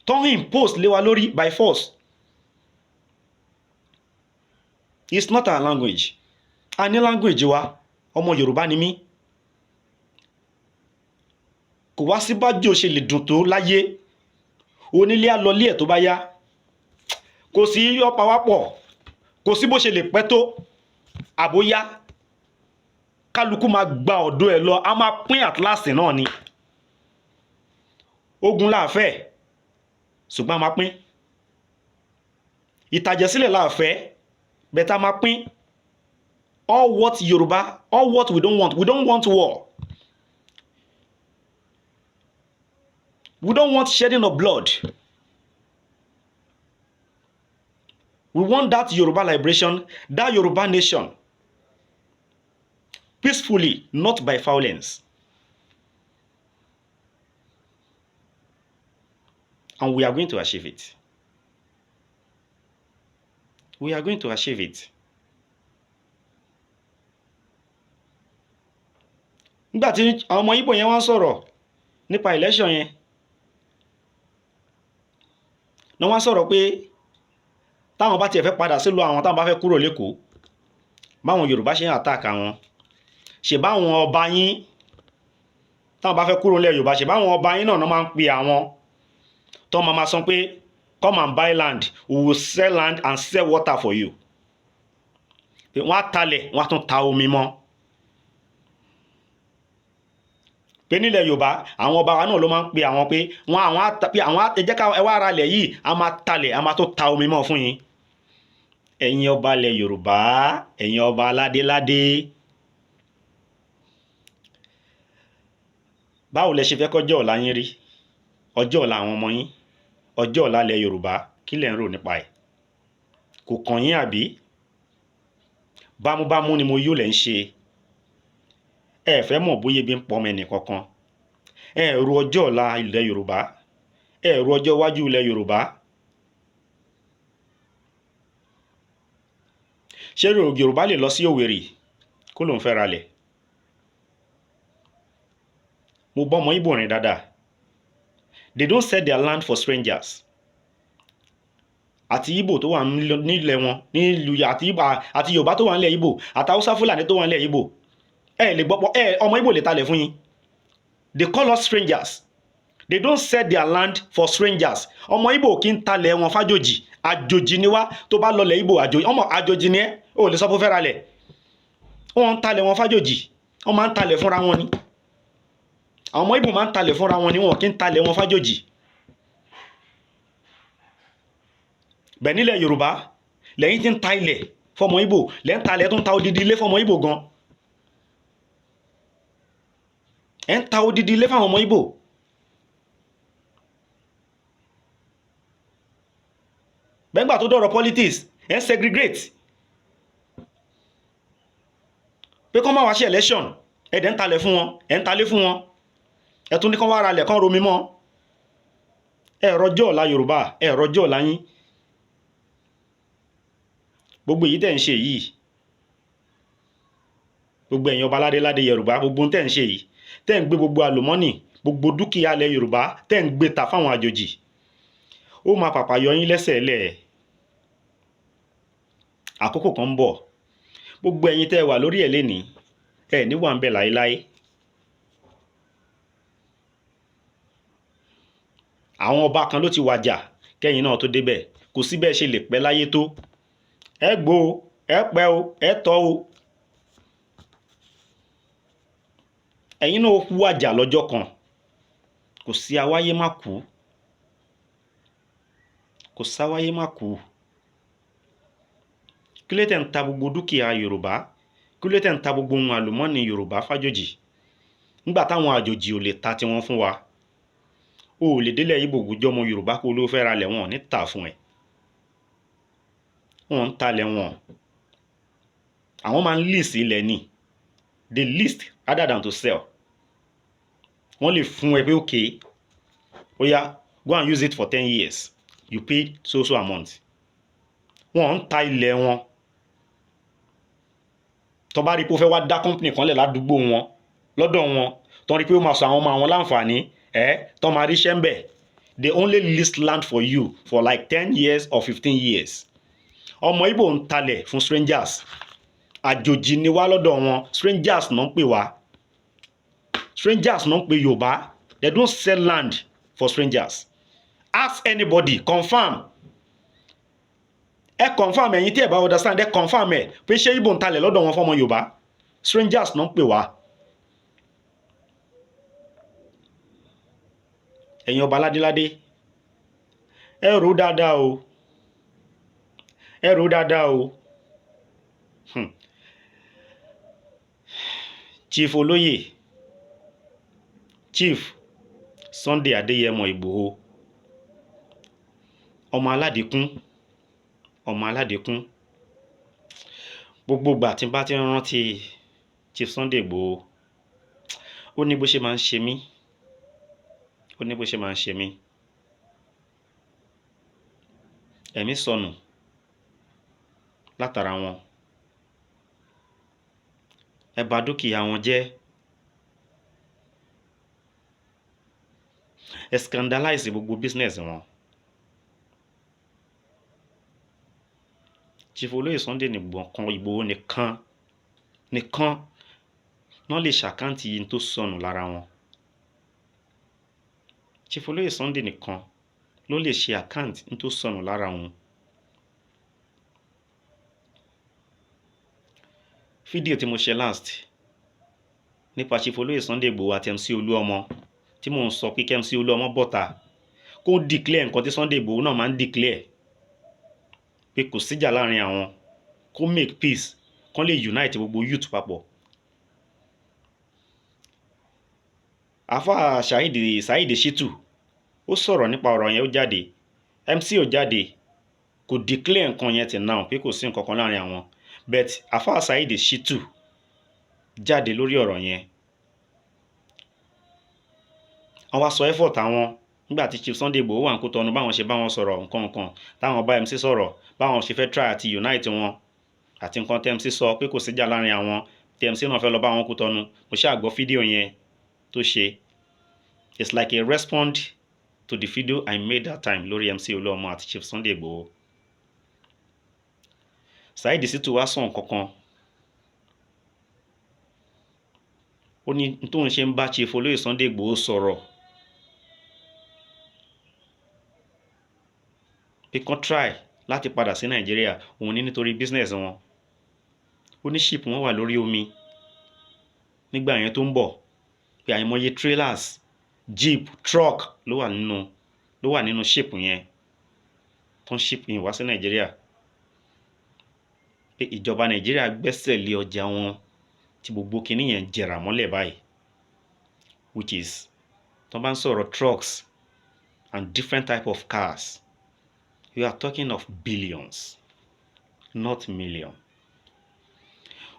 Tán impose lé wa lórí by force. It's not our language. A ní language wa, ọmọ Yorùbá ni mí. Kò wá sí bájú ò ṣe lè dùn tó láyé, onílé á lọlé ẹ̀ tó bá yá. Kò sí ọ̀páwápọ̀, kò sí bó ṣe lè pẹ́ tó àbóyá, kálukú máa gba ọ̀dọ̀ ẹ̀ lọ, a máa pín àtìláàsì náà ni. Ogun láàfẹ́, ṣùgbọ́n a máa pín. Ìtàjẹ̀sílẹ̀ láàfẹ́, bẹ̀tà máa pín. All what Yorùbá, all what we don't want war. We don't want shedding of blood. We want that Yoruba liberation, that Yoruba nation, peacefully, not by violence. And we are going to achieve it. We are going to achieve it. nígbà tí àwọn ọmọ Ìgbò yẹn wá ń sọ̀rọ̀ nípa election yẹn ni wọ́n sọ̀rọ̀ pé táwọn bá tiẹ̀ fẹ́ padà sílùú àwọn táwọn bá fẹ́ kúrò lÉkòó báwọn Yorùbá ṣe ń attack àwọn ṣe báwọn ọba yín táwọn bá fẹ́ kúrò nílẹ̀ Yorùbá ṣe báwọn ọba yín náà máa ń pe àwọn tó máa sọ pé come and buy land, we will sell land and sell water for you. Wọ́n á talẹ̀ wọ́n á tún ta omi mọ́. Pé nílẹ̀ Yorùbá àwọn ọba wa náà ló máa ń pe àwọn pé àwọn ẹ jẹ́ ká ẹ wá ara lẹ̀ yìí a máa talẹ̀ a máa tún ta omi mọ́ fún yín. Ẹ̀yin ọba ilẹ̀ Yorùbá, ẹ̀yin ọba aládéládé, báwo lẹ ṣe fẹ́ kọjọ́ ọ̀la yín rí? Ọjọ́ ọ̀la àwọn ọmọ yín, ọjọ́ ọ̀la ilẹ̀ Yorùbá, kí lẹ̀ ń rò nípa ẹ̀? Kò kàn yín àbí? Bámúbámú ni mo yó lẹ̀ ń ṣe. Ẹ fẹ́ mọ̀ bóyá ebi ń pọmọ ẹnì kankan. Ẹ ro ọjọ́ ọ̀la ilẹ̀ Yorùbá. Ẹ ro ọjọ́ iwájú ilẹ̀ Yorùbá. Ṣé Yorùbá lè lọ sí Òwèrì kó lòun fẹ́ ralẹ̀? Mo bọ́ ọmọ Ìgbò rìn dáadáa. They don't sell their land for strangers. Àti Ìgbò tó wà nílẹ̀ wọn nílùú àti Yorùbá tó wà nílẹ̀ Ìgbò àti Haúsá Fúlàní tó wà nílẹ̀ Ìgbò ẹ lè gbọ́pọ̀ ọmọ Ìgbò lè talẹ̀ fún yín. They call us strangers. They don't sell their land for strangers. Ọmọ Ìgbò kì í talẹ̀ wọn fájòjì. Àjòjì ni wá tó bá lọlẹ̀ Ìgbò àjòjì ni ẹ́ ò lè sọ fún fẹ́ ralẹ̀. Wọ́n ń talẹ̀ wọn fájòjì. Wọ́n máa ń talẹ̀ fúnra wọn ni. Àwọn ọmọ Ìgbò máa ń talẹ̀ fúnra wọn ni wọn kì í talẹ̀ wọn fájòjì. Bẹ́ẹ̀ nílẹ̀ Yorùbá lẹ́yìn tí ń ta ilẹ̀ fọmọ Ìgbò lẹ́ ń talẹ̀ tó ń ta odidi ilé fọmọ Ìgbò gan. Ẹ ń ta odidi ilé fáwọn ọmọ Ìgbò. Bẹ́ẹ̀gbà tó dọ̀rọ̀ politics ẹ ń segregate. Pé kọ́ máa wá ṣe election ẹ dẹ̀ ń talẹ̀ fún wọn ẹ ń talé fún wọn ẹ tún ní kán wá ra lẹ̀ kán romi mọ́. Ẹ rọjọ́ ọ̀la Yorùbá ẹ rọjọ́ ọ̀la yín. Gbogbo èyí tẹ́ ń ṣe yìí gbogbo ẹ̀yin ọba ládéládé Yorùbá gbogbo tẹ́ ń ṣe yìí tẹ́ ń gbé gbogbo àlùmọ́nì gbogbo dúkìá ilẹ̀ Yorùbá tẹ́ ń gbé ta fáwọn àjòjì ó máa pàpà yọ yín lẹ́sẹ̀ lẹ̀. Àkókò kan ń bọ̀ gbogbo ẹ̀yin tẹ́ wà lórí ẹ̀ lénìí ẹ̀ ní wà ń bẹ̀ láéláé. Àwọn ọba kan ló ti wàjà kẹ́yìn náà tó débẹ̀ kò sí bẹ́ẹ̀ ṣe lè pẹ́ láyé tó. Ẹ gbó ẹ pẹ́ o ẹ tọ́ o. Ẹ̀yin náà kú wàjà lọ́jọ́ kan. Kò sí awáyé má kú. Kò sáwáyé má kú. Kí ló tẹ̀ ń ta gbogbo dúkìá Yorùbá? Kí ló tẹ̀ ń ta gbogbo ohun àlùmọ́ọ́nì Yorùbá fájòjì? Nígbà táwọn àjòjì ò lè ta tiwọn fún wa. O ò lè délẹ̀ Ìgbò gúnjọ́ ọmọ Yorùbá kó ló fẹ́ ralẹ̀ wọn ní tà fún ẹ. Wọ́n ń talẹ̀ wọn. Àwọn máa ń lease ilẹ̀ ni. They lease rather than to sell. Wọ́n lè fún ẹ pé okay oya go and use it for 10 years. You pay so amount. Wọ́n ń ta ilẹ̀ wọn. Tó bá rí pé ó fẹ́ wá dá company kan lẹ̀ ládùúgbò wọn lọ́dọ̀ wọn tó rí pé ó máa sọ àwọn ọmọ àwọn láǹfààní tó máa ríṣẹ́ ń bẹ̀. They only lease land for you for like 10 years or 15 years. Ọmọ Ìgbò ń talẹ̀ fún strangers. Àjòjì ni wá lọ́dọ̀ wọn. Strangers náà ń pè wá. Strangers náà ń pè Yorùbá. They don't sell land for strangers. Ask anybody, confirm. Ẹ confirm ẹ̀yin tí ẹ bá understand ẹ confirm ẹ pé ṣé Ìgbò ń talẹ̀ lọ́dọ̀ wọn fọmọ Yorùbá. Strangers náà ń pè wá. Ẹ̀yin ọba ládéládé ẹ rò dáadáa o. Ẹ rò dáadáa o. Chief olóyè Chief Sunday Adéyẹmọ Igboho ọmọ aládìkún gbogbo ìgbà tí n bá ti rántí Chief Sunday Igboho ó ní bó ṣe máa ń ṣe mí. Ẹ̀mí sọnù látara wọn. Ẹ bà dúkìá wọn jẹ́. ẹ scandalize gbogbo business wọn. Chief olóyè Sunday Igboho nìkan náà lè ṣàkáǹtì yìí tó sọnù lára wọn. Chief olóyè Sunday nìkan ló lè ṣe àkáǹtì tó sọnù lára wọn. Fídíò tí mo ṣe last nípa Chief olóyè Sunday Igboho àti MC Olúọmọ tí mò ń sọ pé kí MC Olúọmọ bọ́ta kó declare nǹkan tí Sunday Igboho náà máa ń declare pé kò síjà láàrin àwọn, kó make peace, kán lè unite gbogbo youth papọ̀. Àfáà Saheed Shittu ó sọ̀rọ̀ nípa ọ̀rọ̀ yẹn, ó jáde, MC ò jáde, kò declare nǹkan yẹn till now pé kò sí nǹkan kan láàrin àwọn, but àfáà Saheed Shittu jáde lórí ọ̀rọ̀ yẹn. Wọ́n wá sọ effort àwọn nígbà tí Chief Sunday Igboho wà ń Kútọ̀nù, báwọn ṣe bá wọn sọ̀rọ̀ nǹkan táwọn bá MC sọ̀rọ̀, báwọn ṣe fẹ́ try àti unite wọn, àti nǹkan tí MC sọ pé kò síjà láàrin àwọn, tí MC náà fẹ́ lọ bá wọn Kútọ̀nù. Mo ṣáà gbọ́ fídíò yẹn tó ṣe. It's like a response to the video I made that time lórí MC Olúọmọ àti Chief Sunday Igboho. Saheed Shittu wá sọ nǹkan kan. Ó ní tóun ṣe ń bá Chief olóyè Sunday Igboho sọ̀rọ̀ pé kán try láti padà sí Nàìjíríà, òun ní nítorí business wọn. Ó ní ship wọn wà lórí omi nígbà yẹn tó ń bọ̀, pé àìmọye trailers, jeep, truck ló wà nínú ship yẹn tó ń ship yẹn wá sí Nàìjíríà, pé ìjọba Nàìjíríà gbẹ́sẹ̀ lé ọjà wọn tí gbogbo kinní yẹn jẹrà mọ́lẹ̀ báyìí, which is tó bá ń sọ̀rọ̀ trucks and different type of cars, we are talking of billions, not million.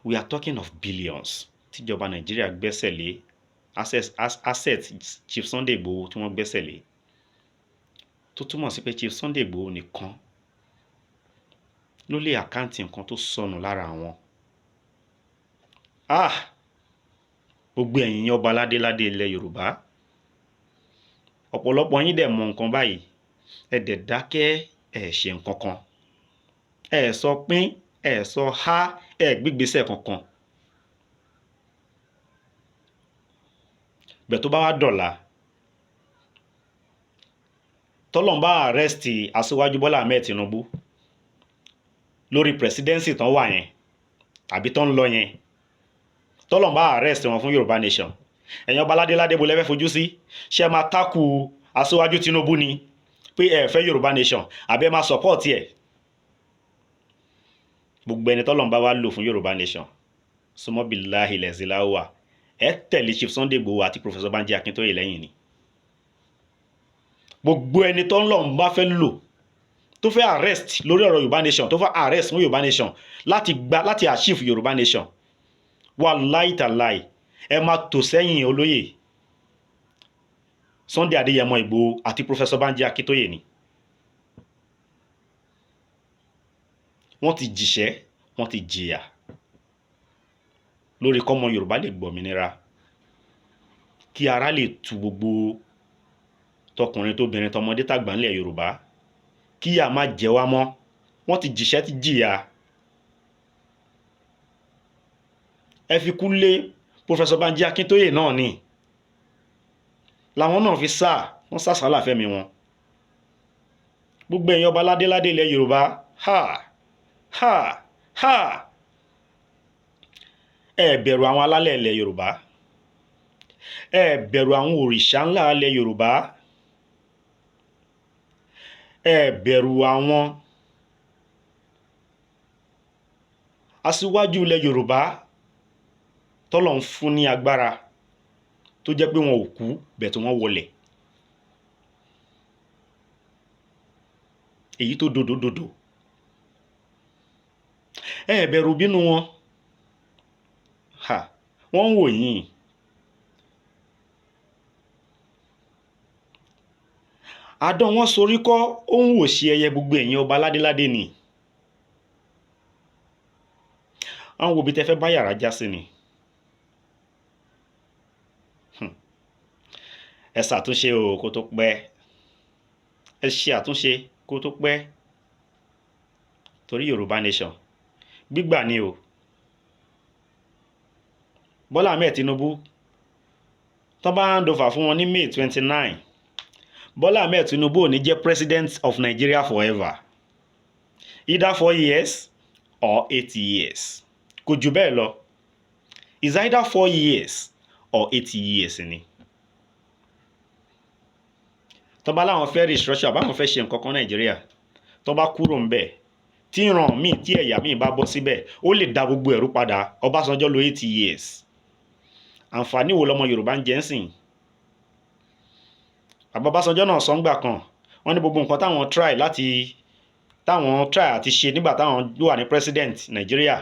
We are talking of billions tíjọba Nàìjíríà gbẹ́sẹ̀ lé, asset Chief Sunday Igboho tí wọ́n gbẹ́sẹ̀ lé, tó túmọ̀ sí pé Chief Sunday Igboho nìkan ló lè àkáǹtì nǹkan tó sọnù lára àwọn. Gbogbo ẹ̀yin ọba ládéládé ilẹ̀ Yorùbá, ọ̀pọ̀lọpọ̀ yín dẹ̀ mọ nǹkan báyìí, ẹ dẹ̀ dákẹ́, ẹ ṣe nǹkan kan, ẹ sọ pín, ẹ sọ há, ẹ gbígbésẹ̀ kankan. Bẹ̀ tó bá wá dọ̀la, tọ́lọ́run bá arrest Aṣíwájú Bọ́lá Ahmed Tinubu lórí presidency tán wà yẹn àbí tán ń lọ yẹn, tọ́lọ́run bá arrest wọn fún Yorùbá nation, ẹ̀yin ọba ládéládé bo lẹ́fẹ́ fojú sí? Ṣé ẹ máa tákù Aṣíwájú Tinubu ni pé ẹ fẹ́ Yorùbá nation, àbí ẹ máa support ẹ̀? Gbogbo ẹni tọ́lọ́run bá wá lò fún Yorùbá nation, súnmọ́ billahi lẹ́sìláwà, ẹ tẹ̀lé Chief Sunday Igboho àti Prof Akintoye lẹ́yìn ni. Gbogbo ẹni tọ́lọ́run bá fẹ́ lò tó fẹ́ arrest lórí ọ̀rọ̀ Yorùbá nation, tó fẹ́ arrest fún Yorùbá nation láti achieve Yorùbá nation, wallahi tallahi ẹ máa tò sẹ́yìn olóyè Sunday Adéyẹmọ Igboho àti Prof Akintoye ni. Wọ́n ti jìṣẹ́, wọ́n ti jìyà lórí kọ́mọ Yorùbá lè gbòmìnira, kí ara lè tu gbogbo tọkùnrin tóbìnrin tọmọdé tàgbà ńlẹ̀ Yorùbá, kí ìyà má jẹ wá mọ́. Wọ́n ti jìṣẹ́, ti jìyà. Ẹ fi kú lé Prof Akintoye náà ni, làwọn náà fi wọ́n sàsálà fẹ́mi wọn. Gbogbo ẹ̀yin ọba ládéládé ilẹ̀ Yorùbá, ẹ bẹ̀rù àwọn alálẹ̀ ilẹ̀ Yorùbá, ẹ bẹ̀rù àwọn òrìṣà ńlá ilẹ̀ Yorùbá, ẹ bẹ̀rù àwọn aṣíwájú ilẹ̀ Yorùbá tọ́lọ́run fún ní agbára tó jẹ́ pé wọn ò kú bẹ̀ tí wọ́n wọlẹ̀. Èyí tó dòdòdòdò, ẹ bẹ̀rù bínú wọn, wọ́n ń wò yín. Àdán wọn sorí kọ́, ó ń wò sí ẹyẹ gbogbo ẹ̀yin ọba ládéládé ni. Àwọn òbí tẹ fẹ́ bá yàrá já sí ni. ẹ ṣàtúnṣe o kó tó pẹ́, ẹ ṣe àtúnṣe kó tó pẹ́, torí Yorùbá nation gbígbà ni o. Bọ́lá Ahmed Tinubu tó bá hand over fún wọn ní May 29, Bọ́lá Ahmed Tinubu ò ní jẹ́ president of Nigeria forever, either 4 years or 8 years, kò jù bẹ́ẹ̀ lọ. Is either 4 years or 8 years ni. Tó bá láwọn fẹ́ restructure àbáwọn fẹ́ ṣe nǹkan kan Nàìjíríà, tó bá kúrò ń bẹ̀, tí ìran míì tí ẹ̀yà míì bá bọ́ síbẹ̀, ó lè da gbogbo ẹ̀rú padà. Ọbásanjọ́ lò 8 years. Àǹfààní wo lọmọ Yorùbá ń jẹ ń sìn? Bàbá Ọbásanjọ́ náà sọ ńgbà kan, wọ́n ní gbogbo nǹkan táwọn try àti ṣe nígbà táwọn wà ní president Nàìjíríà,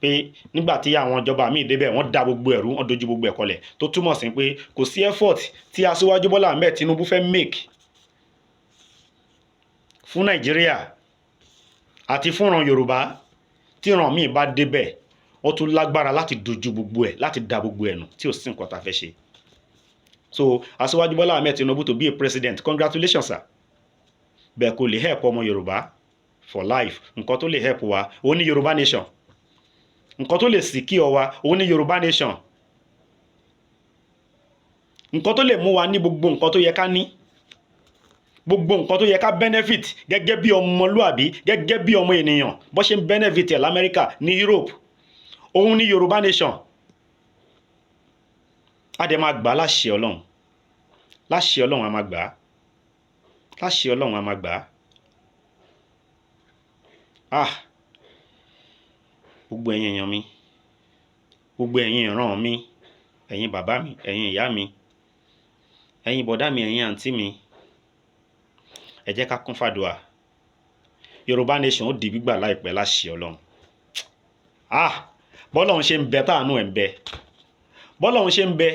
pé nígbà tí àwọn ìjọba míì débẹ̀ wọ́n da gbogbo ẹ̀rú, wọ́n dojú gbogbo ẹ̀ kọlẹ̀, tó túmọ̀ sí pé kò sí effort tí aṣíwájú Bọ́lá Ahmed Tinubu fẹ́ make fún Nàìjíríà àti fúnran Yorùbá. tí ìran míì bá débẹ̀, ó tún lágbára láti dojú gbogbo ẹ̀, láti da gbogbo ẹ̀ nù, tí ò sí nǹkan tá a fẹ́ ṣe. So aṣíwájú Bọ́lá Ahmed Tinubu to be a president, congratulations sir. Bẹ́ẹ̀ kò lè help ọmọ Yorùbá for life. Nǹkan tó lè help wa òun ní Yorùbá nation, nǹkan tó lè secure wa òun ní Yorùbá nation, nǹkan tó lè mú wa ní gbogbo nǹkan tó yẹ ká ní, gbogbo nǹkan tó yẹ ká benefit gẹ́gẹ́ bí ọmọlúàbí, gẹ́gẹ́ bí ọmọ ènìyàn, bó ṣe ń benefit ẹ̀ l'Amẹ́ríkà, ní Europe, òun ní Yorùbá nation. A dẹ̀ máa gbà láṣẹ Ọlọ́run, láṣẹ Ọlọ́run a máa gbà, láṣẹ Ọlọ́run a máa gbà. Gbogbo ẹ̀yin èèyàn mi, gbogbo ẹ̀yin ìran mi, ẹ̀yin bàbá mi, ẹ̀yin ìyá mi, ẹ̀yin bọ̀dá mi, ẹ̀yin àǹtí mi, ẹ jẹ́ ká kún fàdúà. Yorùbá nation ó di gbígbà láìpẹ́ láṣẹ Ọlọ́run. Bọ́lọ́run ṣe ń bẹ táànú ẹ̀ ń bẹ, bọ́lọ́run ṣe ń bẹ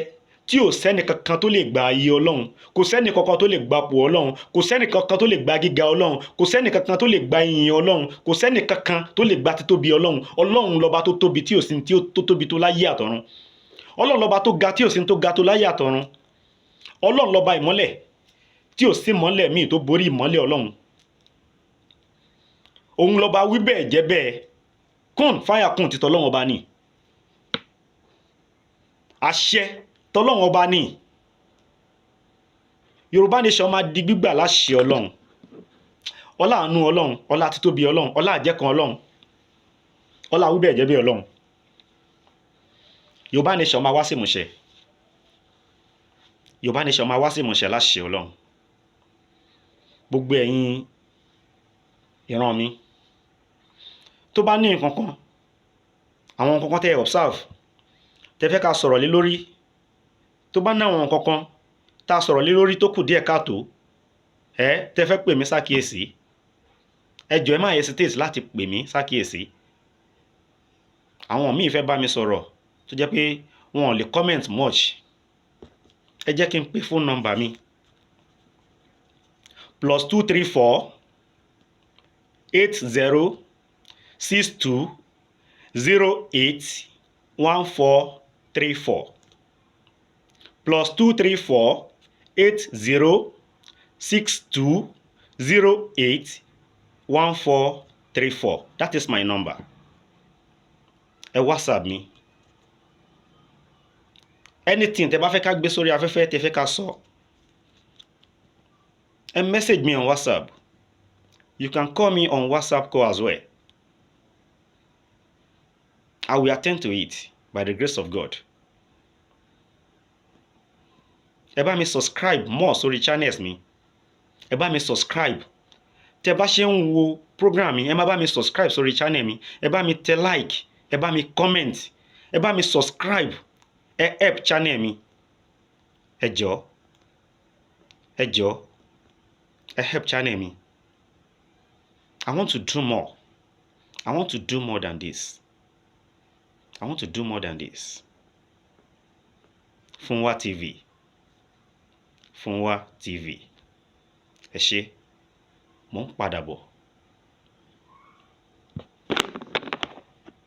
tí ò sẹ́ni kankan tó lè gba ayé Ọlọ́run, kò sẹ́ni kankan tó lè gbapò Ọlọ́run, kò sẹ́ni kankan tó lè gba gíga Ọlọ́run, kò sẹ́ni kankan tó lè gba ìyìn Ọlọ́run, kò sẹ́ni kankan tó lè gba títóbi Ọlọ́run. Ọlọ́run lọ́ba tó tóbi tí ò sí tí ó tóbi tó láyé àtọ̀run. Ọlọ́run lọ́ba tó ga tí ò sí tó ga tó láyé àtọ̀run. Ọlọ́run lọ́ba ìmọ́lẹ̀ tí ò sí ìmọ́lẹ̀ míì tó borí ìmọ́lẹ̀ Ọlọ́run. Òun lọ́ba wí bẹ́ẹ̀ jẹ́ bẹ́ẹ̀, kún fáyà kún títọ́ Ọlọ́run ọba ní. Àṣẹ tọ́lọ́run ọba ní. Yorùbá nation máa di gbígbà láṣẹ Ọlọ́run. Ọlá àánú Ọlọ́run, ọlá títóbi Ọlọ́run, ọlá àjẹkàn Ọlọ́run, ọlá wí bẹ́ẹ̀ jẹ́ bẹ́ẹ̀ Ọlọ́run. Yorùbá nation máa wá sí ìmúṣẹ. Yorùbá nation máa wá sí ìmúṣẹ láṣẹ Ọlọ́run. Gbogbo ẹ̀yin ìran mi tó bá ní nǹkan kan, àwọn nǹkan kan tẹ́ observe, tẹ́ fẹ́ ká sọ̀rọ̀ lé lórí, tó bá ní àwọn nǹkan kan tá sọ̀rọ̀ lé lórí tó kù díẹ̀ káàtó, tẹ́ fẹ́ pè mí sákìyèsí, ẹ jọ̀ọ́ ẹ má hesitate láti pè mí sákìyèsí. Àwọn míì fẹ́ bá mi sọ̀rọ̀ tó jẹ́ pé wọn ò lè comment much. Ẹ jẹ́ kí n pè phone number mi, +234 80 62 08 1434, +234 80 62 08 1434. That is my number. Ẹ WhatsApp mi. Anything tẹ́ bá fẹ́ ká gbé sórí afẹ́fẹ́, tẹ́ fẹ́ ká sọ, ẹ message me on WhatsApp. You can call me on WhatsApp call as well. I will attend to it by the grace of God. Ẹ bá mi subscribe more sórí channels mi. Ẹ bá mi subscribe. Tẹ́ bá ṣe ń wo program mi, ẹ má bá mi subscribe sórí channel mi. Ẹ bá mi tẹ like, ẹ bá mi comment, ẹ bá mi subscribe. Ẹ help channel mi. Ẹ jọ̀ọ́, ẹ jọ̀ọ́, ẹ help channel mi. I want to do more. I want to do more than this. I want to do more than this. Funwa TV. Funwa TV. Ẹ ṣé, mo ń padà bọ̀.